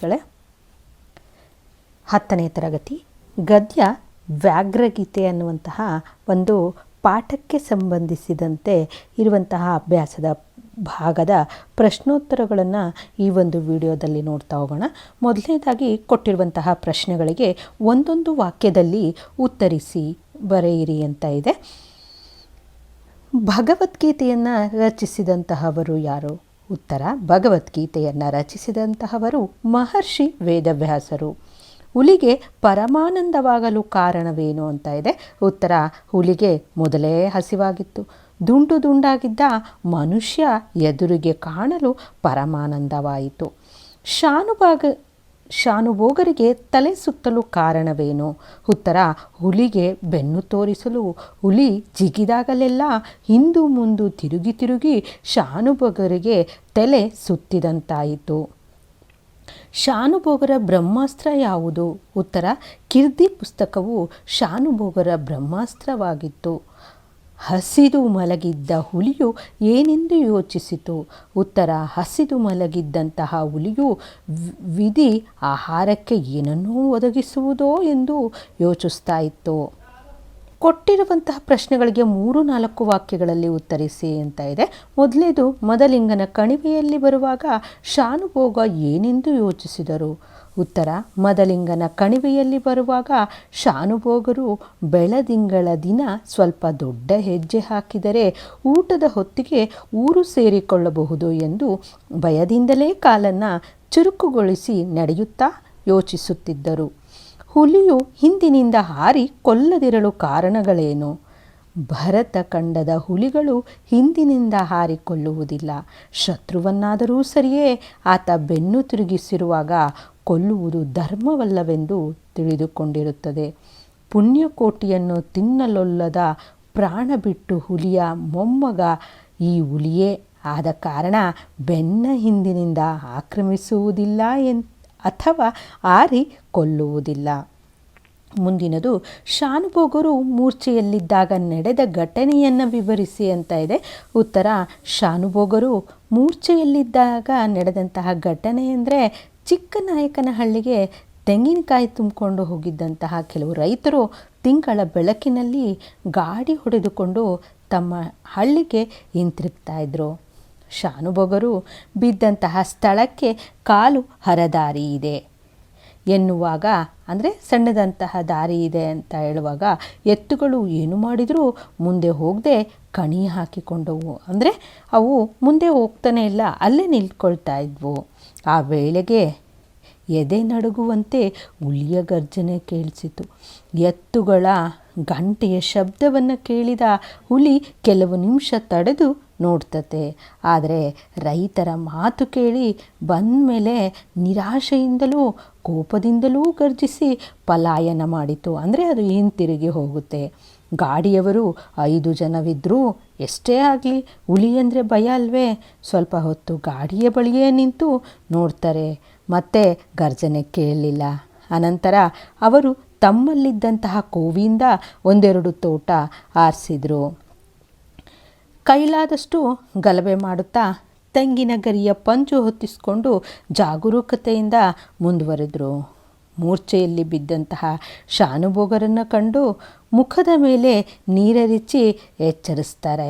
ವಿದ್ಯಾರ್ಥಿಗಳೇ, 10ನೇ ತರಗತಿ ಗದ್ಯ ವ್ಯಾಘ್ರಗೀತೆ ಅನ್ನುವಂತಹ ಒಂದು ಪಾಠಕ್ಕೆ ಸಂಬಂಧಿಸಿದಂತೆ ಇರುವಂತಹ ಅಭ್ಯಾಸದ ಭಾಗದ ಪ್ರಶ್ನೋತ್ತರಗಳನ್ನು ಈ ಒಂದು ವಿಡಿಯೋದಲ್ಲಿ ನೋಡ್ತಾ ಹೋಗೋಣ. ಮೊದಲನೇದಾಗಿ ಕೊಟ್ಟಿರುವಂತಹ ಪ್ರಶ್ನೆಗಳಿಗೆ ಒಂದೊಂದು ವಾಕ್ಯದಲ್ಲಿ ಉತ್ತರಿಸಿ ಬರೆಯಿರಿ ಅಂತ ಇದೆ. ಭಗವದ್ಗೀತೆಯನ್ನು ರಚಿಸಿದಂತಹವರು ಯಾರು? ಉತ್ತರ: ಭಗವದ್ಗೀತೆಯನ್ನು ರಚಿಸಿದಂತಹವರು ಮಹರ್ಷಿ ವೇದವ್ಯಾಸರು. ಹುಲಿಗೆ ಪರಮಾನಂದವಾಗಲು ಕಾರಣವೇನು ಅಂತ ಇದೆ. ಉತ್ತರ: ಹುಲಿಗೆ ಮೊದಲೇ ಹಸಿವಾಗಿತ್ತು. ದುಂಡು ದುಂಡಾಗಿದ್ದ ಮನುಷ್ಯ ಎದುರಿಗೆ ಕಾಣಲು ಪರಮಾನಂದವಾಯಿತು. ಶಾನುಭೋಗರಿಗೆ ತಲೆ ಸುತ್ತಲು ಕಾರಣವೇನು? ಉತ್ತರ: ಹುಲಿಗೆ ಬೆನ್ನು ತೋರಿಸಲು ಹುಲಿ ಜಿಗಿದಾಗಲೆಲ್ಲ ಹಿಂದು ಮುಂದು ತಿರುಗಿ ತಿರುಗಿ ಶಾನುಭೋಗರಿಗೆ ತಲೆ ಸುತ್ತಿದಂತಾಯಿತು. ಶಾನುಭೋಗರ ಬ್ರಹ್ಮಾಸ್ತ್ರ ಯಾವುದು? ಉತ್ತರ: ಕೀರ್ತಿ ಪುಸ್ತಕವು ಶಾನುಭೋಗರ ಬ್ರಹ್ಮಾಸ್ತ್ರವಾಗಿತ್ತು. ಹಸಿದು ಮಲಗಿದ್ದ ಹುಲಿಯು ಏನೆಂದು ಯೋಚಿಸಿತು? ಉತ್ತರ: ಹಸಿದು ಮಲಗಿದ್ದಂತಹ ಹುಲಿಯು ವಿಧಿ ಆಹಾರಕ್ಕೆ ಏನನ್ನೂ ಒದಗಿಸುವುದೋ ಎಂದು ಯೋಚಿಸ್ತಾ ಇತ್ತು. ಕೊಟ್ಟಿರುವಂತಹ ಪ್ರಶ್ನೆಗಳಿಗೆ 3-4 ವಾಕ್ಯಗಳಲ್ಲಿ ಉತ್ತರಿಸಿ ಅಂತ ಇದೆ. ಮೊದಲೇದು: ಮದಲಿಂಗನ ಕಣಿವೆಯಲ್ಲಿ ಬರುವಾಗ ಶಾನುಭೋಗ ಏನೆಂದು ಯೋಚಿಸಿದರು? ಉತ್ತರ: ಮದಲಿಂಗನ ಕಣಿವೆಯಲ್ಲಿ ಬರುವಾಗ ಶಾನುಭೋಗರು ಬೆಳದಿಂಗಳ ದಿನ ಸ್ವಲ್ಪ ದೊಡ್ಡ ಹೆಜ್ಜೆ ಹಾಕಿದರೆ ಊಟದ ಹೊತ್ತಿಗೆ ಊರು ಸೇರಿಕೊಳ್ಳಬಹುದು ಎಂದು ಭಯದಿಂದಲೇ ಕಾಲನ್ನು ಚುರುಕುಗೊಳಿಸಿ ನಡೆಯುತ್ತಾ ಯೋಚಿಸುತ್ತಿದ್ದರು. ಹುಲಿಯು ಹಿಂದಿನಿಂದ ಹಾರಿ ಕೊಲ್ಲದಿರಲು ಕಾರಣಗಳೇನು? ಭರತ ಖಂಡದ ಹುಲಿಗಳು ಹಿಂದಿನಿಂದ ಹಾರಿ ಕೊಲ್ಲುವುದಿಲ್ಲ. ಶತ್ರುವನ್ನಾದರೂ ಸರಿಯೇ ಆತ ಬೆನ್ನು ತಿರುಗಿಸಿರುವಾಗ ಕೊಲ್ಲುವುದು ಧರ್ಮವಲ್ಲವೆಂದು ತಿಳಿದುಕೊಂಡಿರುತ್ತದೆ. ಪುಣ್ಯಕೋಟಿಯನ್ನು ತಿನ್ನಲೊಲ್ಲದ ಪ್ರಾಣ ಬಿಟ್ಟು ಹುಲಿಯ ಮೊಮ್ಮಗ ಈ ಹುಲಿಯೇ ಆದ ಕಾರಣ ಬೆನ್ನ ಹಿಂದಿನಿಂದ ಆಕ್ರಮಿಸುವುದಿಲ್ಲ ಅಥವಾ ಹಾರಿ ಕೊಲ್ಲುವುದಿಲ್ಲ. ಮುಂದಿನದು: ಶಾನುಭೋಗರು ಮೂರ್ಛೆಯಲ್ಲಿದ್ದಾಗ ನಡೆದ ಘಟನೆಯನ್ನು ವಿವರಿಸಿ ಅಂತ ಇದೆ. ಉತ್ತರ: ಶಾನುಭೋಗರು ಮೂರ್ಛೆಯಲ್ಲಿದ್ದಾಗ ನಡೆದಂತಹ ಘಟನೆ ಅಂದರೆ, ಚಿಕ್ಕನಾಯಕನಹಳ್ಳಿಗೆ ತೆಂಗಿನಕಾಯಿ ತುಂಬಿಕೊಂಡು ಹೋಗಿದ್ದಂತಹ ಕೆಲವು ರೈತರು ತಿಂಗಳ ಬೆಳಕಿನಲ್ಲಿ ಗಾಡಿ ಹೊಡೆದುಕೊಂಡು ತಮ್ಮ ಹಳ್ಳಿಗೆ ಹಿಂತಿರುಗ್ತಾ ಇದ್ರು. ಶಾನುಭೋಗರು ಬಿದ್ದಂತಹ ಸ್ಥಳಕ್ಕೆ ಕಾಲು ಹರದಾರಿ ಇದೆ ಎನ್ನುವಾಗ, ಅಂದರೆ ಸಣ್ಣದಂತಹ ದಾರಿ ಇದೆ ಅಂತ ಹೇಳುವಾಗ, ಎತ್ತುಗಳು ಏನು ಮಾಡಿದರೂ ಮುಂದೆ ಹೋಗದೆ ಕಣಿ ಹಾಕಿಕೊಂಡವು. ಅಂದರೆ ಅವು ಮುಂದೆ ಹೋಗ್ತಾನೆ ಇಲ್ಲ, ಅಲ್ಲೇ ನಿಲ್ಕೊಳ್ತಾ ಇದ್ವು. ಆ ವೇಳೆಗೆ ಎದೆ ನಡುಗುವಂತೆ ಹುಲಿಯ ಗರ್ಜನೆ ಕೇಳಿಸಿತು. ಎತ್ತುಗಳ ಗಂಟೆಯ ಶಬ್ದವನ್ನು ಕೇಳಿದ ಹುಲಿ ಕೆಲವು ನಿಮಿಷ ತಡೆದು ನೋಡ್ತತೆ. ಆದರೆ ರೈತರ ಮಾತು ಕೇಳಿ ಬಂದ ಮೇಲೆ ನಿರಾಶೆಯಿಂದಲೂ ಕೋಪದಿಂದಲೂ ಗರ್ಜಿಸಿ ಪಲಾಯನ ಮಾಡಿತು. ಅಂದರೆ ಅದು ಹಿಂತಿರುಗಿ ಹೋಗುತ್ತೆ. ಗಾಡಿಯವರು 5 ಜನವಿದ್ದರೂ ಎಷ್ಟೇ ಆಗಲಿ ಹುಲಿ ಅಂದರೆ ಭಯ ಅಲ್ವೇ? ಸ್ವಲ್ಪ ಹೊತ್ತು ಗಾಡಿಯ ಬಳಿಯೇ ನಿಂತು ನೋಡ್ತಾರೆ. ಮತ್ತೆ ಗರ್ಜನೆ ಕೇಳಲಿಲ್ಲ. ಅನಂತರ ಅವರು ತಮ್ಮಲ್ಲಿದ್ದಂತಹ ಕೋವಿಯಿಂದ 1-2 ತೋಟ ಆರಿಸಿದ್ರು. ಕೈಲಾದಷ್ಟು ಗಲಭೆ ಮಾಡುತ್ತಾ ತೆಂಗಿನ ಗರಿಯ ಪಂಜು ಹೊತ್ತಿಸಿಕೊಂಡು ಜಾಗರೂಕತೆಯಿಂದ ಮುಂದುವರೆದರು. ಮೂರ್ಛೆಯಲ್ಲಿ ಬಿದ್ದಂತಹ ಶಾನುಭೋಗರನ್ನು ಕಂಡು ಮುಖದ ಮೇಲೆ ನೀರೆರಚಿ ಎಚ್ಚರಿಸ್ತಾರೆ.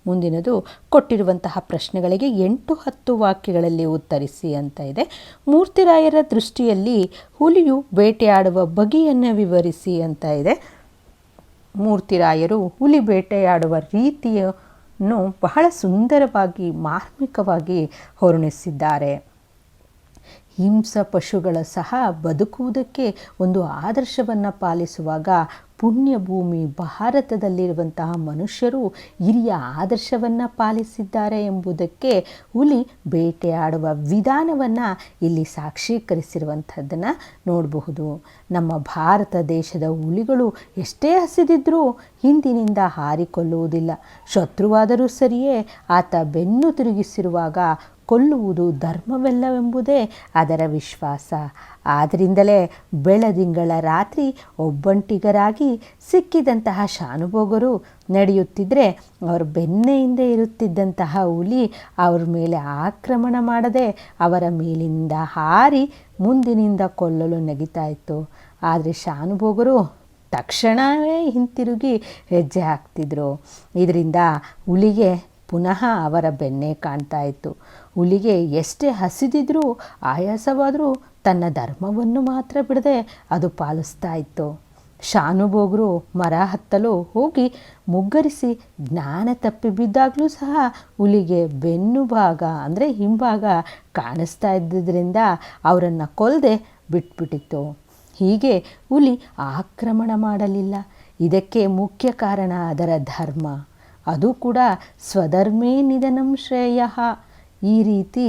ಮುಂದಿನದು: ಕೊಟ್ಟಿರುವಂತಹ ಪ್ರಶ್ನೆಗಳಿಗೆ 8-10 ವಾಕ್ಯಗಳಲ್ಲಿ ಉತ್ತರಿಸಿ ಅಂತ ಇದೆ. ಮೂರ್ತಿರಾಯರ ದೃಷ್ಟಿಯಲ್ಲಿ ಹುಲಿಯು ಬೇಟೆಯಾಡುವ ಬಗೆಯನ್ನು ವಿವರಿಸಿ ಅಂತ ಇದೆ. ಮೂರ್ತಿರಾಯರು ಹುಲಿ ಬೇಟೆಯಾಡುವ ರೀತಿಯನ್ನು ಬಹಳ ಸುಂದರವಾಗಿ ಮಾರ್ಮಿಕವಾಗಿ ವರ್ಣಿಸಿದ್ದಾರೆ. ಹಿಂಸ ಪಶುಗಳ ಸಹ ಬದುಕುವುದಕ್ಕೆ ಒಂದು ಆದರ್ಶವನ್ನು ಪಾಲಿಸುವಾಗ ಪುಣ್ಯಭೂಮಿ ಭಾರತದಲ್ಲಿರುವಂತಹ ಮನುಷ್ಯರು ಹಿರಿಯ ಆದರ್ಶವನ್ನು ಪಾಲಿಸಿದ್ದಾರೆ ಎಂಬುದಕ್ಕೆ ಹುಲಿ ಬೇಟೆಯಾಡುವ ವಿಧಾನವನ್ನು ಇಲ್ಲಿ ಸಾಕ್ಷೀಕರಿಸಿರುವಂಥದ್ದನ್ನು ನೋಡಬಹುದು. ನಮ್ಮ ಭಾರತ ದೇಶದ ಹುಲಿಗಳು ಎಷ್ಟೇ ಹಸಿದಿದ್ದರೂ ಹಿಂದಿನಿಂದ ಹಾರಿಕೊಳ್ಳುವುದಿಲ್ಲ. ಶತ್ರುವಾದರೂ ಸರಿಯೇ ಆತ ಬೆನ್ನು ತಿರುಗಿಸಿರುವಾಗ ಕೊಲ್ಲುವುದು ಧರ್ಮವೆಲ್ಲವೆಂಬುದೇ ಅದರ ವಿಶ್ವಾಸ. ಆದ್ದರಿಂದಲೇ ಬೆಳದಿಂಗಳ ರಾತ್ರಿ ಒಬ್ಬಂಟಿಗರಾಗಿ ಸಿಕ್ಕಿದಂತಹ ಶಾನುಭೋಗರು ನಡೆಯುತ್ತಿದ್ದರೆ ಅವರ ಬೆನ್ನ ಹಿಂದೆ ಇರುತ್ತಿದ್ದಂತಹ ಹುಲಿ ಅವ್ರ ಮೇಲೆ ಆಕ್ರಮಣ ಮಾಡದೆ ಅವರ ಮೇಲಿನಿಂದ ಹಾರಿ ಮುಂದಿನಿಂದ ಕೊಲ್ಲಲು ನೆಗಿತಾ ಇತ್ತು. ಆದರೆ ಶಾನುಭೋಗರು ತಕ್ಷಣವೇ ಹಿಂತಿರುಗಿ ಹೆಜ್ಜೆ ಹಾಕ್ತಿದ್ರು. ಇದರಿಂದ ಹುಲಿಗೆ ಪುನಃ ಅವರ ಬೆನ್ನೇ ಕಾಣ್ತಾ ಇತ್ತು. ಹುಲಿಗೆ ಎಷ್ಟೇ ಹಸಿದಿದ್ರೂ ಆಯಾಸವಾದರೂ ತನ್ನ ಧರ್ಮವನ್ನು ಮಾತ್ರ ಬಿಡದೆ ಅದು ಪಾಲಿಸ್ತಾ ಇತ್ತು. ಶಾನುಭೋಗರು ಮರ ಹತ್ತಲು ಹೋಗಿ ಮುಗ್ಗರಿಸಿ ಜ್ಞಾನ ತಪ್ಪಿ ಬಿದ್ದಾಗಲೂ ಸಹ ಹುಲಿಗೆ ಬೆನ್ನು ಭಾಗ ಅಂದರೆ ಹಿಂಭಾಗ ಕಾಣಿಸ್ತಾ ಇದ್ದುದರಿಂದ ಅವರನ್ನು ಕೊಲ್ಲದೆ ಬಿಟ್ಬಿಟ್ಟಿತ್ತು. ಹೀಗೆ ಹುಲಿ ಆಕ್ರಮಣ ಮಾಡಲಿಲ್ಲ. ಇದಕ್ಕೆ ಮುಖ್ಯ ಕಾರಣ ಅದರ ಧರ್ಮ. ಅದು ಕೂಡ ಸ್ವಧರ್ಮೇ ನಿಧನಂ ಶ್ರೇಯಃ. ಈ ರೀತಿ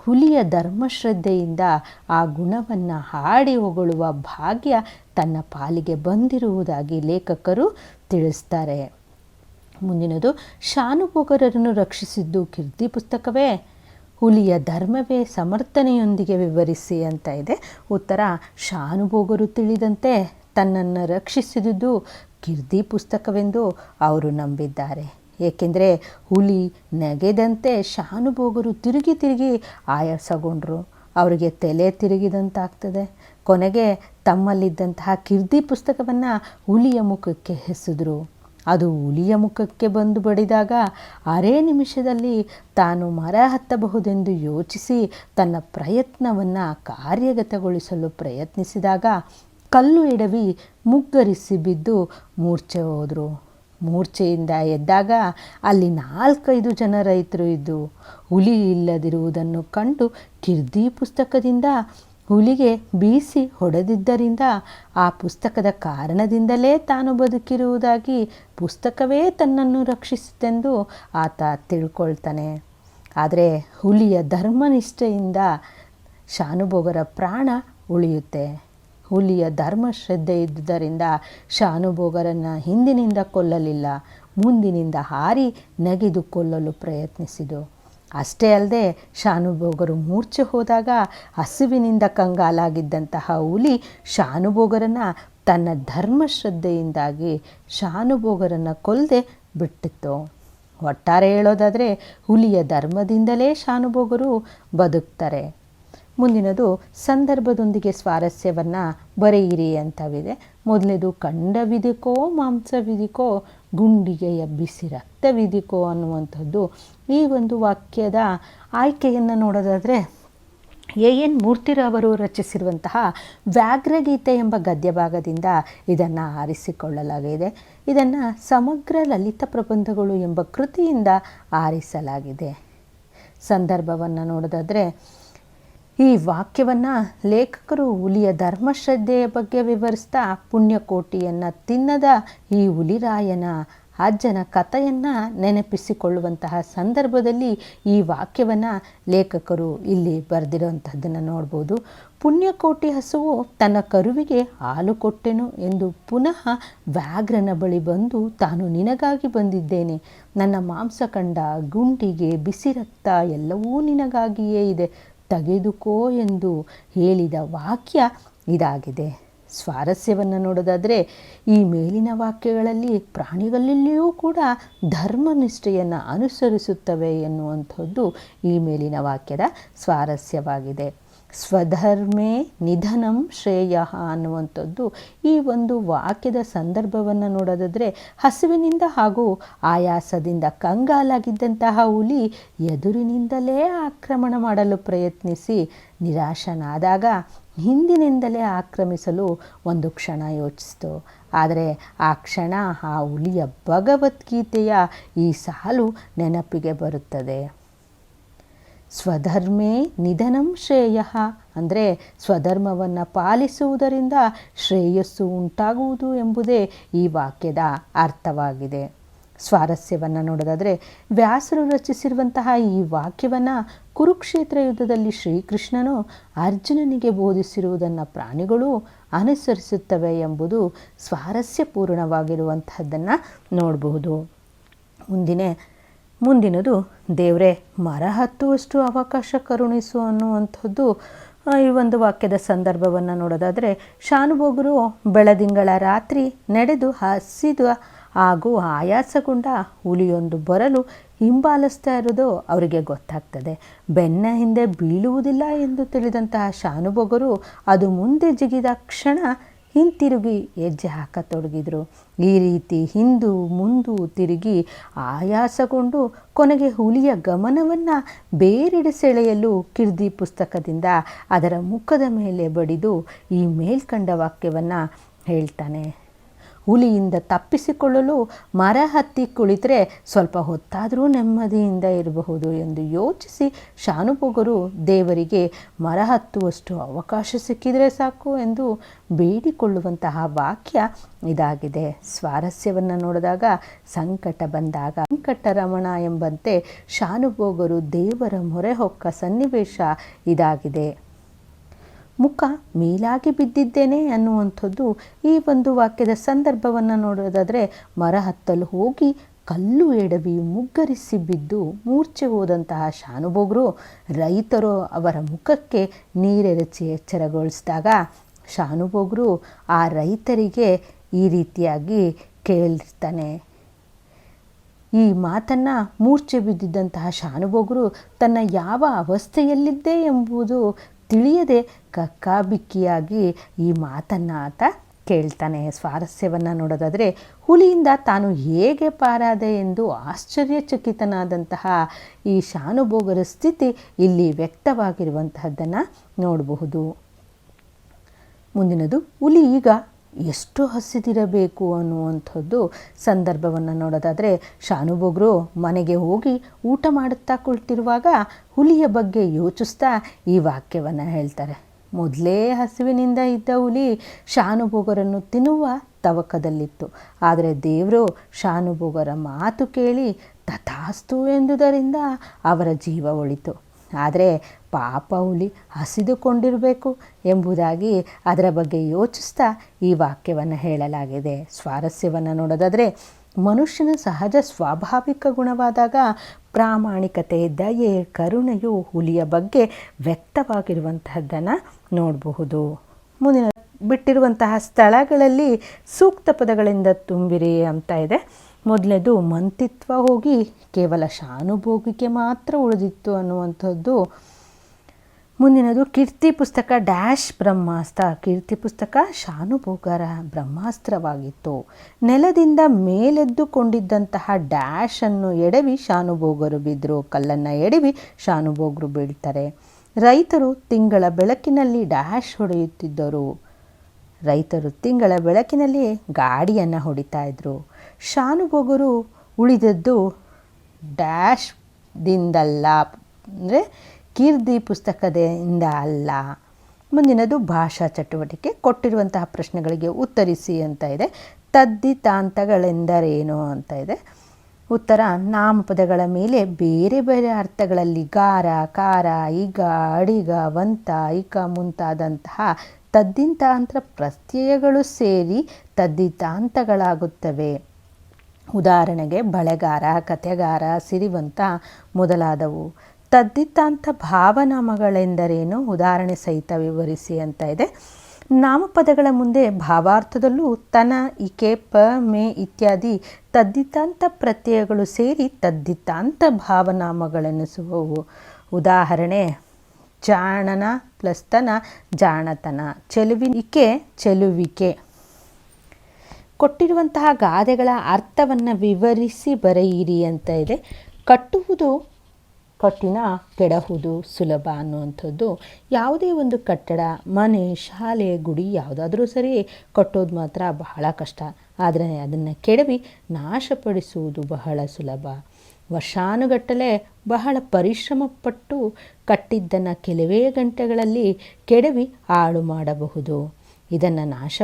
ಹುಲಿಯ ಧರ್ಮಶ್ರದ್ಧೆಯಿಂದ ಆ ಗುಣವನ್ನು ಹಾಡಿ ಹೊಗಳುವ ಭಾಗ್ಯ ತನ್ನ ಪಾಲಿಗೆ ಬಂದಿರುವುದಾಗಿ ಲೇಖಕರು ತಿಳಿಸ್ತಾರೆ. ಮುಂದಿನದು, ಶಾನುಭೋಗರನ್ನು ರಕ್ಷಿಸಿದ್ದು ಕೀರ್ತಿ ಪುಸ್ತಕವೇ, ಹುಲಿಯ ಧರ್ಮವೇ ಸಮರ್ಥನೆಯೊಂದಿಗೆ ವಿವರಿಸಿ ಅಂತ ಇದೆ. ಉತ್ತರ, ಶಾನುಭೋಗರು ತಿಳಿದಂತೆ ತನ್ನನ್ನು ರಕ್ಷಿಸಿದುದು ಕೀರ್ತಿ ಪುಸ್ತಕವೆಂದು ಅವರು ನಂಬಿದ್ದಾರೆ. ಏಕೆಂದರೆ ಹುಲಿ ನೆಗೆದಂತೆ ಶಾನುಭೋಗರು ತಿರುಗಿ ತಿರುಗಿ ಆಯಾಸಗೊಂಡರು. ಅವರಿಗೆ ತಲೆ ತಿರುಗಿದಂತಾಗ್ತದೆ. ಕೊನೆಗೆ ತಮ್ಮಲ್ಲಿದ್ದಂತಹ ಕೀರ್ತಿ ಪುಸ್ತಕವನ್ನು ಹುಲಿಯ ಮುಖಕ್ಕೆ ಎಸೆದರು. ಅದು ಹುಲಿಯ ಮುಖಕ್ಕೆ ಬಂದು ಬಡಿದಾಗ ಅರೇ ನಿಮಿಷದಲ್ಲಿ ತಾನು ಮರ ಹತ್ತಬಹುದೆಂದು ಯೋಚಿಸಿ ತನ್ನ ಪ್ರಯತ್ನವನ್ನು ಕಾರ್ಯಗತಗೊಳಿಸಲು ಪ್ರಯತ್ನಿಸಿದಾಗ ಕಲ್ಲು ಎಡವಿ ಮುಗ್ಗರಿಸಿ ಬಿದ್ದು ಮೂರ್ಛೆ ಹೋದರು. ಮೂರ್ಛೆಯಿಂದ ಎದ್ದಾಗ ಅಲ್ಲಿ 4-5 ಜನ ರೈತರು ಇದ್ದು ಹುಲಿ ಇಲ್ಲದಿರುವುದನ್ನು ಕಂಡು ಕೀರ್ತಿ ಪುಸ್ತಕದಿಂದ ಹುಲಿಗೆ ಬೀಸಿ ಹೊಡೆದಿದ್ದರಿಂದ ಆ ಪುಸ್ತಕದ ಕಾರಣದಿಂದಲೇ ತಾನು ಬದುಕಿರುವುದಾಗಿ ಪುಸ್ತಕವೇ ತನ್ನನ್ನು ರಕ್ಷಿಸುತ್ತೆಂದು ಆತ ತಿಳ್ಕೊಳ್ತಾನೆ. ಆದರೆ ಹುಲಿಯ ಧರ್ಮನಿಷ್ಠೆಯಿಂದ ಶಾನುಭೋಗರ ಪ್ರಾಣ ಉಳಿಯುತ್ತೆ. ಹುಲಿಯ ಧರ್ಮಶ್ರದ್ಧೆ ಇದ್ದುದರಿಂದ ಶಾನುಭೋಗರನ್ನು ಹಿಂದಿನಿಂದ ಕೊಲ್ಲಲಿಲ್ಲ, ಮುಂದಿನಿಂದ ಹಾರಿ ನಗೆದು ಕೊಲ್ಲಲು ಪ್ರಯತ್ನಿಸಿದು. ಅಷ್ಟೇ ಅಲ್ಲದೆ ಶಾನುಭೋಗರು ಮೂರ್ಛೆ ಹೋದಾಗ ಹಸಿವಿನಿಂದ ಕಂಗಾಲಾಗಿದ್ದಂತಹ ಹುಲಿ ಶಾನುಭೋಗರನ್ನು ತನ್ನ ಧರ್ಮಶ್ರದ್ಧೆಯಿಂದಾಗಿ ಶಾನುಭೋಗರನ್ನು ಕೊಲ್ಲದೆ ಬಿಟ್ಟಿತ್ತು. ಒಟ್ಟಾರೆ ಹೇಳೋದಾದರೆ ಹುಲಿಯ ಧರ್ಮದಿಂದಲೇ ಶಾನುಭೋಗರು ಬದುಕ್ತಾರೆ. ಮುಂದಿನದು, ಸಂದರ್ಭದೊಂದಿಗೆ ಸ್ವಾರಸ್ಯವನ್ನು ಬರೆಯಿರಿ ಅಂತವಿದೆ. ಮೊದಲನೇದು, ಖಂಡವಿದಿಕೋ ಮಾಂಸವಿದಿಕೋ ಗುಂಡಿಗೆ ಎಬ್ಬಿಸಿ ರಕ್ತವಿದಿಕೋ ಅನ್ನುವಂಥದ್ದು. ಈ ಒಂದು ವಾಕ್ಯದ ಆಯ್ಕೆಯನ್ನು ನೋಡೋದಾದರೆ ಎನ್ ಮೂರ್ತಿರವರು ರಚಿಸಿರುವಂತಹ ವ್ಯಾಘ್ರಗೀತೆ ಎಂಬ ಗದ್ಯಭಾಗದಿಂದ ಇದನ್ನು ಆರಿಸಿಕೊಳ್ಳಲಾಗಿದೆ. ಇದನ್ನು ಸಮಗ್ರ ಲಲಿತ ಪ್ರಬಂಧಗಳು ಎಂಬ ಕೃತಿಯಿಂದ ಆರಿಸಲಾಗಿದೆ. ಸಂದರ್ಭವನ್ನು ನೋಡೋದಾದರೆ ಈ ವಾಕ್ಯವನ್ನು ಲೇಖಕರು ಹುಲಿಯ ಧರ್ಮಶ್ರದ್ಧೆಯ ಬಗ್ಗೆ ವಿವರಿಸ್ತಾ ಪುಣ್ಯಕೋಟಿಯನ್ನು ತಿನ್ನದ ಈ ಹುಲಿರಾಯನ ಅಜ್ಜನ ಕಥೆಯನ್ನು ನೆನಪಿಸಿಕೊಳ್ಳುವಂತಹ ಸಂದರ್ಭದಲ್ಲಿ ಈ ವಾಕ್ಯವನ್ನು ಲೇಖಕರು ಇಲ್ಲಿ ಬರೆದಿರುವಂಥದ್ದನ್ನು ನೋಡ್ಬೋದು. ಪುಣ್ಯಕೋಟಿ ಹಸುವು ತನ್ನ ಕರುವಿಗೆ ಹಾಲು ಕೊಟ್ಟೆನು ಎಂದು ಪುನಃ ವ್ಯಾಘ್ರನ ಬಳಿ ಬಂದು ತಾನು ನಿನಗಾಗಿ ಬಂದಿದ್ದೇನೆ, ನನ್ನ ಮಾಂಸಖಂಡ, ಗುಂಡಿಗೆ, ಬಿಸಿ ರಕ್ತ ಎಲ್ಲವೂ ನಿನಗಾಗಿಯೇ ಇದೆ, ತೆಗೆದುಕೋ ಎಂದು ಹೇಳಿದ ವಾಕ್ಯ ಇದಾಗಿದೆ. ಸ್ವಾರಸ್ಯವನ್ನು ನೋಡೋದಾದರೆ ಈ ಮೇಲಿನ ವಾಕ್ಯಗಳಲ್ಲಿ ಪ್ರಾಣಿಗಳಲ್ಲಿಯೂ ಕೂಡ ಧರ್ಮನಿಷ್ಠೆಯನ್ನು ಅನುಸರಿಸುತ್ತವೆ ಎನ್ನುವಂಥದ್ದು ಈ ಮೇಲಿನ ವಾಕ್ಯದ ಸ್ವಾರಸ್ಯವಾಗಿದೆ. ಸ್ವಧರ್ಮೇ ನಿಧನಂ ಶ್ರೇಯಃ ಅನ್ನುವಂಥದ್ದು ಈ ಒಂದು ವಾಕ್ಯದ ಸಂದರ್ಭವನ್ನು ನೋಡೋದಾದರೆ ಹಸಿವಿನಿಂದ ಹಾಗೂ ಆಯಾಸದಿಂದ ಕಂಗಾಲಾಗಿದ್ದಂತಹ ಹುಲಿ ಎದುರಿನಿಂದಲೇ ಆಕ್ರಮಣ ಮಾಡಲು ಪ್ರಯತ್ನಿಸಿ ನಿರಾಶನಾದಾಗ ಹಿಂದಿನಿಂದಲೇ ಆಕ್ರಮಿಸಲು ಒಂದು ಕ್ಷಣ ಯೋಚಿಸಿತು. ಆದರೆ ಆ ಕ್ಷಣ ಆ ಹುಲಿಯ ಭಗವದ್ಗೀತೆಯ ಈ ಸಾಲು ನೆನಪಿಗೆ ಬರುತ್ತದೆ. ಸ್ವಧರ್ಮೇ ನಿಧನಂ ಶ್ರೇಯಃ ಅಂದರೆ ಸ್ವಧರ್ಮವನ್ನು ಪಾಲಿಸುವುದರಿಂದ ಶ್ರೇಯಸ್ಸು ಉಂಟಾಗುವುದು ಎಂಬುದೇ ಈ ವಾಕ್ಯದ ಅರ್ಥವಾಗಿದೆ. ಸ್ವಾರಸ್ಯವನ್ನು ನೋಡೋದಾದರೆ ವ್ಯಾಸರು ರಚಿಸಿರುವಂತಹ ಈ ವಾಕ್ಯವನ್ನು ಕುರುಕ್ಷೇತ್ರ ಯುದ್ಧದಲ್ಲಿ ಶ್ರೀಕೃಷ್ಣನು ಅರ್ಜುನನಿಗೆ ಬೋಧಿಸಿರುವುದನ್ನು ಪ್ರಾಣಿಗಳು ಅನುಸರಿಸುತ್ತವೆ ಎಂಬುದು ಸ್ವಾರಸ್ಯಪೂರ್ಣವಾಗಿರುವಂತಹದ್ದನ್ನು ನೋಡಬಹುದು. ಮುಂದಿನದು ದೇವರೇ ಮರ ಹತ್ತುವಷ್ಟು ಅವಕಾಶ ಕರುಣಿಸು ಅನ್ನುವಂಥದ್ದು. ಈ ಒಂದು ವಾಕ್ಯದ ಸಂದರ್ಭವನ್ನು ನೋಡೋದಾದರೆ, ಶಾನುಭೋಗರು ಬೆಳದಿಂಗಳ ರಾತ್ರಿ ನಡೆದು ಹಸಿದ ಹಾಗೂ ಆಯಾಸಗೊಂಡ ಹುಲಿಯೊಂದು ಬರಲು ಹಿಂಬಾಲಿಸ್ತಾ ಇರೋದು ಅವರಿಗೆ ಗೊತ್ತಾಗ್ತದೆ. ಬೆನ್ನ ಹಿಂದೆ ಬೀಳುವುದಿಲ್ಲ ಎಂದು ತಿಳಿದಂತಹ ಶಾನುಭೋಗರು ಅದು ಮುಂದೆ ಜಿಗಿದ ಕ್ಷಣ ಹಿಂತಿರುಗಿ ಹೆಜ್ಜೆ ಹಾಕತೊಡಗಿದರು. ಈ ರೀತಿ ಹಿಂದು ಮುಂದು ತಿರುಗಿ ಆಯಾಸಗೊಂಡು ಕೊನೆಗೆ ಹುಲಿಯ ಗಮನವನ್ನು ಬೇರೆಡೆ ಸೆಳೆಯಲು ಕೀರ್ತಿ ಪುಸ್ತಕದಿಂದ ಅದರ ಮುಖದ ಮೇಲೆ ಬಡಿದು ಈ ಮೇಲ್ಕಂಡ ವಾಕ್ಯವನ್ನು ಹೇಳ್ತಾನೆ. ಹುಲಿಯಿಂದ ತಪ್ಪಿಸಿಕೊಳ್ಳಲು ಮರ ಹತ್ತಿ ಕುಳಿತರೆ ಸ್ವಲ್ಪ ಹೊತ್ತಾದರೂ ನೆಮ್ಮದಿಯಿಂದ ಇರಬಹುದು ಎಂದು ಯೋಚಿಸಿ ಶಾನುಭೋಗರು ದೇವರಿಗೆ ಮರ ಹತ್ತುವಷ್ಟು ಅವಕಾಶ ಸಿಕ್ಕಿದರೆ ಸಾಕು ಎಂದು ಬೇಡಿಕೊಳ್ಳುವಂತಹ ವಾಕ್ಯ ಇದಾಗಿದೆ. ಸ್ವಾರಸ್ಯವನ್ನು ನೋಡಿದಾಗ ಸಂಕಟ ಬಂದಾಗ ವೆಂಕಟರಮಣ ಎಂಬಂತೆ ಶಾನುಭೋಗರು ದೇವರ ಮೊರೆ ಹೊಕ್ಕ ಸನ್ನಿವೇಶ ಇದಾಗಿದೆ. ಮುಖ ಮೇಲಾಗಿ ಬಿದ್ದಿದ್ದೇನೆ ಅನ್ನುವಂಥದ್ದು ಈ ಒಂದು ವಾಕ್ಯದ ಸಂದರ್ಭವನ್ನು ನೋಡೋದಾದರೆ, ಮರ ಹತ್ತಲು ಹೋಗಿ ಕಲ್ಲು ಎಡವಿ ಮುಗ್ಗರಿಸಿ ಬಿದ್ದು ಮೂರ್ಛೆ ಹೋದಂತಹ ಶಾನುಭೋಗರು ರೈತರು ಅವರ ಮುಖಕ್ಕೆ ನೀರೆರಚಿ ಎಚ್ಚರಗೊಳಿಸಿದಾಗ ಶಾನುಭೋಗರು ಆ ರೈತರಿಗೆ ಈ ರೀತಿಯಾಗಿ ಕೇಳಿರ್ತಾನೆ. ಈ ಮಾತನ್ನು ಮೂರ್ಛೆ ಬಿದ್ದಿದ್ದಂತಹ ಶಾನುಭೋಗರು ತನ್ನ ಯಾವ ಅವಸ್ಥೆಯಲ್ಲಿದ್ದೆ ಎಂಬುದು ತಿಳಿಯದೆ ಕಕ್ಕಾಬಿಕ್ಕಿಯಾಗಿ ಈ ಮಾತನ್ನು ಆತ ಕೇಳ್ತಾನೆ. ಸ್ವಾರಸ್ಯವನ್ನು ನೋಡೋದಾದರೆ, ಹುಲಿಯಿಂದ ತಾನು ಹೇಗೆ ಪಾರಾದೆ ಎಂದು ಆಶ್ಚರ್ಯಚಕಿತನಾದಂತಹ ಈ ಶಾನುಭೋಗರ ಸ್ಥಿತಿ ಇಲ್ಲಿ ವ್ಯಕ್ತವಾಗಿರುವಂತಹದ್ದನ್ನು ನೋಡಬಹುದು. ಮುಂದಿನದು, ಹುಲಿ ಈಗ ಎಷ್ಟು ಹಸಿದಿರಬೇಕು ಅನ್ನುವಂಥದ್ದು ಸಂದರ್ಭವನ್ನು ನೋಡೋದಾದರೆ, ಶಾನುಭೋಗರು ಮನೆಗೆ ಹೋಗಿ ಊಟ ಮಾಡುತ್ತಾ ಕುಳಿತಿರುವಾಗ ಹುಲಿಯ ಬಗ್ಗೆ ಯೋಚಿಸ್ತಾ ಈ ವಾಕ್ಯವನ್ನು ಹೇಳ್ತಾರೆ. ಮೊದಲೇ ಹಸಿವಿನಿಂದ ಇದ್ದ ಹುಲಿ ಶಾನುಭೋಗರನ್ನು ತಿನ್ನುವ ತವಕದಲ್ಲಿತ್ತು. ಆದರೆ ದೇವರು ಶಾನುಭೋಗರ ಮಾತು ಕೇಳಿ ತಥಾಸ್ತು ಎಂದುದರಿಂದ ಅವರ ಜೀವ ಉಳಿತು. ಆದರೆ ಪಾಪ ಹುಲಿ ಹಸಿದುಕೊಂಡಿರಬೇಕು ಎಂಬುದಾಗಿ ಅದರ ಬಗ್ಗೆ ಯೋಚಿಸ್ತಾ ಈ ವಾಕ್ಯವನ್ನು ಹೇಳಲಾಗಿದೆ. ಸ್ವಾರಸ್ಯವನ್ನು ನೋಡೋದಾದರೆ, ಮನುಷ್ಯನ ಸಹಜ ಸ್ವಾಭಾವಿಕ ಗುಣವಾದಾಗ ಪ್ರಾಮಾಣಿಕತೆ, ದಯೆ, ಕರುಣೆಯು ಹುಲಿಯ ಬಗ್ಗೆ ವ್ಯಕ್ತವಾಗಿರುವಂತಹದ್ದನ್ನು ನೋಡಬಹುದು. ಮುಂದಿನ ಬಿಟ್ಟಿರುವಂತಹ ಸ್ಥಳಗಳಲ್ಲಿ ಸೂಕ್ತ ಪದಗಳಿಂದ ತುಂಬಿರಿ ಅಂತ ಇದೆ. ಮೊದಲನೇದು, ಮಂತಿತ್ವ ಹೋಗಿ ಕೇವಲ ಶಾನುಭೋಗಿಗೆ ಮಾತ್ರ ಉಳಿದಿತ್ತು ಅನ್ನುವಂಥದ್ದು. ಮುಂದಿನದು, ಕೀರ್ತಿ ಪುಸ್ತಕ ಡ್ಯಾಶ್ ಬ್ರಹ್ಮಾಸ್ತ್ರ. ಕೀರ್ತಿ ಪುಸ್ತಕ ಶಾನುಭೋಗರ ಬ್ರಹ್ಮಾಸ್ತ್ರವಾಗಿತ್ತು. ನೆಲದಿಂದ ಮೇಲೆದ್ದುಕೊಂಡಿದ್ದಂತಹ ಡ್ಯಾಶನ್ನು ಎಡವಿ ಶಾನುಭೋಗರು ಬಿದ್ದರು. ಕಲ್ಲನ್ನು ಎಡವಿ ಶಾನುಭೋಗರು ಬೀಳ್ತಾರೆ. ರೈತರು ತಿಂಗಳ ಬೆಳಕಿನಲ್ಲಿ ಡ್ಯಾಶ್ ಹೊಡೆಯುತ್ತಿದ್ದರು. ರೈತರು ತಿಂಗಳ ಬೆಳಕಿನಲ್ಲಿ ಗಾಡಿಯನ್ನು ಹೊಡಿತಾ ಇದ್ದರು. ಶಾನುಭೋಗರು ಉಳಿದದ್ದು ಡ್ಯಾಶ್ ದಿಂದಲ್ಲ, ಅಂದರೆ ಕೀರ್ತಿ ಪುಸ್ತಕದಿಂದ ಅಲ್ಲ. ಮುಂದಿನದು, ಭಾಷಾ ಚಟುವಟಿಕೆ. ಕೊಟ್ಟಿರುವಂತಹ ಪ್ರಶ್ನೆಗಳಿಗೆ ಉತ್ತರಿಸಿ ಅಂತ ಇದೆ. ತದ್ದಿತಾಂತಗಳೆಂದರೇನು ಅಂತ ಇದೆ. ಉತ್ತರ, ನಾಮಪದಗಳ ಮೇಲೆ ಬೇರೆ ಬೇರೆ ಅರ್ಥಗಳಲ್ಲಿ ಗಾರ, ಕಾರ, ಈಗ, ಅಡಿಗ, ವಂತ, ಇಕ ಮುಂತಾದಂತಹ ತದ್ದಿತಾಂತ ಪ್ರತ್ಯಯಗಳು ಸೇರಿ ತದ್ದಿತಾಂತಗಳಾಗುತ್ತವೆ. ಉದಾಹರಣೆಗೆ ಬಳೆಗಾರ, ಕಥೆಗಾರ, ಸಿರಿವಂತ ಮೊದಲಾದವು. ತದ್ದಿತಾಂತ ಭಾವನಾಮಗಳೆಂದರೇನು? ಉದಾಹರಣೆ ಸಹಿತ ವಿವರಿಸಿ ಅಂತ ಇದೆ. ನಾಮಪದಗಳ ಮುಂದೆ ಭಾವಾರ್ಥದಲ್ಲೂ ತನ, ಇಕೆ, ಪ, ಮೆ ಇತ್ಯಾದಿ ತದ್ದಿತಾಂತ ಪ್ರತ್ಯಯಗಳು ಸೇರಿ ತದ್ದಿತಾಂತ ಭಾವನಾಮಗಳೆನಿಸುವವು. ಉದಾಹರಣೆ, ಜಾಣನ ಪ್ಲಸ್ ತನ, ಜಾಣತನ. ಚೆಲುವಿಕೆ, ಚೆಲುವಿಕೆ. ಕೊಟ್ಟಿರುವಂತಹ ಗಾದೆಗಳ ಅರ್ಥವನ್ನು ವಿವರಿಸಿ ಬರೆಯಿರಿ ಅಂತ ಇದೆ. ಕಟ್ಟುವುದು ಕಠಿಣ, ಕೆಡಹುವುದು ಸುಲಭ ಅನ್ನುವಂಥದ್ದು. ಯಾವುದೇ ಒಂದು ಕಟ್ಟಡ, ಮನೆ, ಶಾಲೆ, ಗುಡಿ ಯಾವುದಾದ್ರೂ ಸರಿ ಕಟ್ಟೋದು ಮಾತ್ರ ಬಹಳ ಕಷ್ಟ. ಆದರೆ ಅದನ್ನು ಕೆಡವಿ ನಾಶಪಡಿಸುವುದು ಬಹಳ ಸುಲಭ. ವರ್ಷಾನುಗಟ್ಟಲೆ ಬಹಳ ಪರಿಶ್ರಮಪಟ್ಟು ಕಟ್ಟಿದ್ದನ್ನು ಕೆಲವೇ ಗಂಟೆಗಳಲ್ಲಿ ಕೆಡವಿ ಹಾಳು ಮಾಡಬಹುದು. ಇದನ್ನು ನಾಶ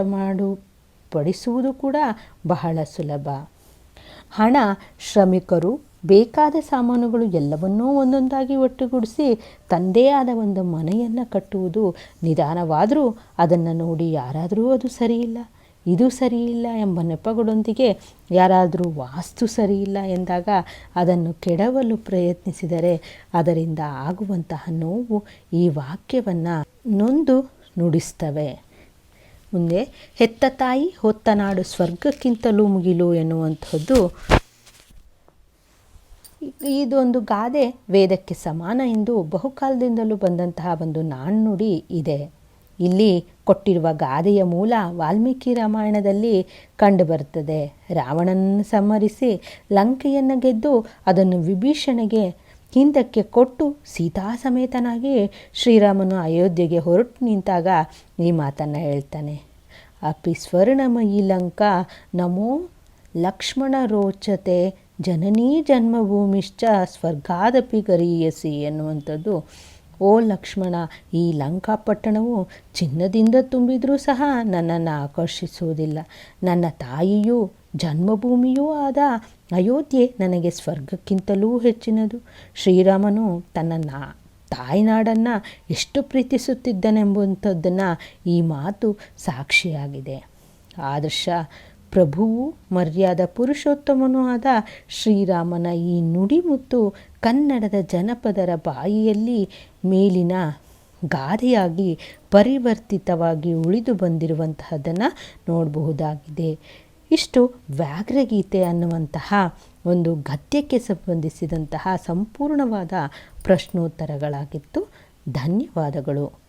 ಪಡಿಸುವುದು ಕೂಡ ಬಹಳ ಸುಲಭ. ಹಣ, ಶ್ರಮಿಕರು, ಬೇಕಾದ ಸಾಮಾನುಗಳು ಎಲ್ಲವನ್ನೂ ಒಂದೊಂದಾಗಿ ಒಟ್ಟುಗೂಡಿಸಿ ತಂದೇ ಆದ ಒಂದು ಮನೆಯನ್ನು ಕಟ್ಟುವುದು ನಿಧಾನವಾದರೂ ಅದನ್ನು ನೋಡಿ ಯಾರಾದರೂ ಅದು ಸರಿಯಿಲ್ಲ, ಇದು ಸರಿಯಿಲ್ಲ ಎಂಬ ನೆಪಗಳೊಂದಿಗೆ ಯಾರಾದರೂ ವಾಸ್ತು ಸರಿಯಿಲ್ಲ ಎಂದಾಗ ಅದನ್ನು ಕೆಡವಲು ಪ್ರಯತ್ನಿಸಿದರೆ ಅದರಿಂದ ಆಗುವಂತಹ ನೋವು ಈ ವಾಕ್ಯವನ್ನು ನೊಂದು ನುಡಿಸ್ತವೆ. ಮುಂದೆ ಹೆತ್ತ ತಾಯಿ ಹೊತ್ತ ನಾಡು ಸ್ವರ್ಗಕ್ಕಿಂತಲೂ ಮುಗಿಲು ಎನ್ನುವಂಥದ್ದು ಇದೊಂದು ಗಾದೆ ವೇದಕ್ಕೆ ಸಮಾನ ಎಂದು ಬಹುಕಾಲದಿಂದಲೂ ಬಂದಂತಹ ಒಂದು ನಾಣ್ಣುಡಿ ಇದೆ. ಇಲ್ಲಿ ಕೊಟ್ಟಿರುವ ಗಾದೆಯ ಮೂಲ ವಾಲ್ಮೀಕಿ ರಾಮಾಯಣದಲ್ಲಿ ಕಂಡುಬರುತ್ತದೆ. ರಾವಣನನ್ನು ಸಂಹರಿಸಿ ಲಂಕೆಯನ್ನು ಗೆದ್ದು ಅದನ್ನು ವಿಭೀಷಣಗೆ ಹಿಂದಕ್ಕೆ ಕೊಟ್ಟು ಸೀತಾ ಸಮೇತನಾಗಿ ಶ್ರೀರಾಮನು ಅಯೋಧ್ಯೆಗೆ ಹೊರಟು ನಿಂತಾಗ ಈ ಮಾತನ್ನು ಹೇಳ್ತಾನೆ. ಅಪಿ ಸ್ವರ್ಣಮಯಿ ಲಂಕಾ ನಮೋ ಲಕ್ಷ್ಮಣ ರೋಚತೆ ಜನನೀ ಜನ್ಮಭೂಮಿಶ್ಚ ಸ್ವರ್ಗಾದಪಿ ಗರೀಯಸಿ ಎನ್ನುವಂಥದ್ದು. ಓ ಲಕ್ಷ್ಮಣ, ಈ ಲಂಕಾಪಟ್ಟಣವು ಚಿನ್ನದಿಂದ ತುಂಬಿದರೂ ಸಹ ನನ್ನನ್ನು ಆಕರ್ಷಿಸುವುದಿಲ್ಲ. ನನ್ನ ತಾಯಿಯೂ ಜನ್ಮಭೂಮಿಯೂ ಆದ ಅಯೋಧ್ಯೆ ನನಗೆ ಸ್ವರ್ಗಕ್ಕಿಂತಲೂ ಹೆಚ್ಚಿನದು. ಶ್ರೀರಾಮನು ತನ್ನ ತಾಯ್ನಾಡನ್ನು ಎಷ್ಟು ಪ್ರೀತಿಸುತ್ತಿದ್ದನೆಂಬುವಂಥದ್ದನ್ನು ಈ ಮಾತು ಸಾಕ್ಷಿಯಾಗಿದೆ. ಆದರ್ಶ ಪ್ರಭುವು ಮರ್ಯಾದ ಪುರುಷೋತ್ತಮನೂ ಆದ ಶ್ರೀರಾಮನ ಈ ನುಡಿಮುತ್ತು ಕನ್ನಡದ ಜನಪದರ ಬಾಯಿಯಲ್ಲಿ ಮೇಲಿನ ಗಾದೆಯಾಗಿ ಪರಿವರ್ತಿತವಾಗಿ ಉಳಿದು ಬಂದಿರುವಂತಹದ್ದನ್ನು ನೋಡಬಹುದಾಗಿದೆ. ಇಷ್ಟು ವ್ಯಾಘ್ರಗೀತೆ ಅನ್ನುವಂತಹ ಒಂದು ಗದ್ಯಕ್ಕೆ ಸಂಬಂಧಿಸಿದಂತಹ ಸಂಪೂರ್ಣವಾದ ಪ್ರಶ್ನೋತ್ತರಗಳಾಗಿತ್ತು. ಧನ್ಯವಾದಗಳು.